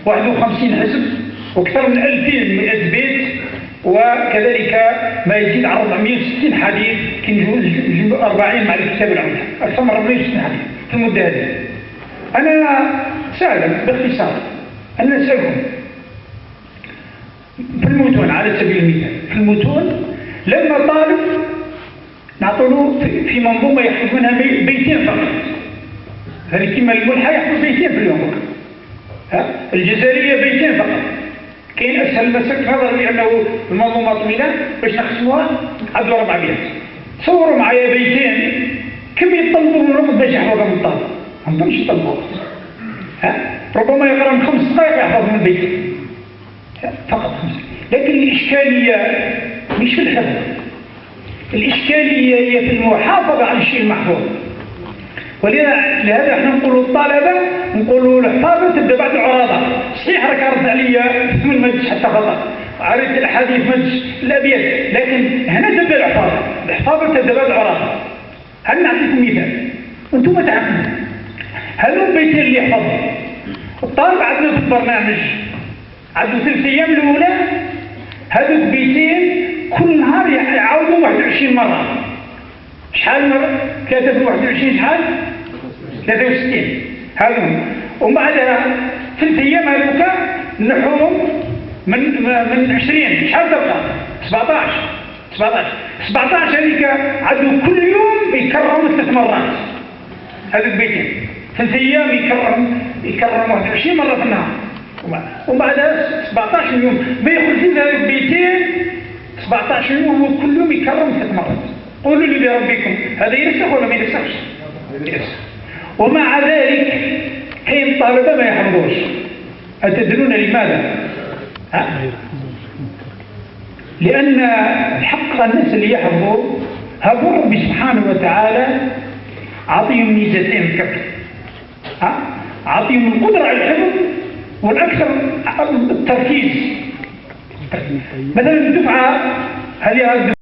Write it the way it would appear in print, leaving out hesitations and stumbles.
51 حزب وأكثر من 2100 بيت، وكذلك ما يزيد على 460 حديث كنجو 40 مع الكتاب العمدة، أكثر من 460 حديث في المدة هذه. أنا سأل باختصار أن نسألكم في المتون على سبيل المثال، في المتون لما طالب نعطوله في منظومة يحفظ منها بيتين فقط، هذه كما الملحة يحفظ بيتين في اليوم فقط، الجزائرية بيتين فقط. كاين أسهل مسك نظرا لأنه المنظومة طويلة باش نقسموها عدوا 4 بيت. تصوروا معايا بيتين كم يطلبوا من الوقت باش يحفظهم الطالب؟ ما نظنش يطلبوا ربما يقرا من 5 دقائق يحفظ من البيتين فقط 5. لكن الإشكالية مش في الحفظ، الإشكالية هي في المحافظة على الشيء المحفوظ. ولهذا احنا نقولوا الطلبة نقولوا الحفاظة تبدا بعد العراضة. صحيح راك عرضت عليا ما مدش حتى خطأ، عرفت الحديث مدش الأبيات، لكن هنا تبدا الحفاظة. الحفاظة تبدا بعد العراضة. هل نعطيكم مثال وانتم تعرفون هذو البيتين اللي يحفظوا الطالب عندنا في البرنامج عنده 3 أيام الأولى، هذو البيتين كل نهار يعاودوا 21 مرة. شحال مرة؟ 3 في 21 شحال؟ 63 هذو. ومن بعدها 3 أيام هذوك نحوهم من 20 شحال تبقى؟ 17 هذيك عندو كل يوم يكرروا 3 مرات. هذوك البيتين 3 أيام يكرروا 21 مرة في النهار. ومن بعدها 17 يوم ما يخرج في هذوك البيتين 17 يوم وكل يوم يكرروا 3 مرات. قولوا لي بربكم هذا يرسخ ولا ما يرسخش؟ يرسخ. ومع ذلك كاين طلبة ما يحفظوش. أتدرون لماذا؟ لأن الحق الناس اللي يحفظوا هذو ربي سبحانه وتعالى عطيهم ميزتين كبيرة. عطيهم القدرة على الحفظ والأكثر التركيز. مثلا الدفعة هذه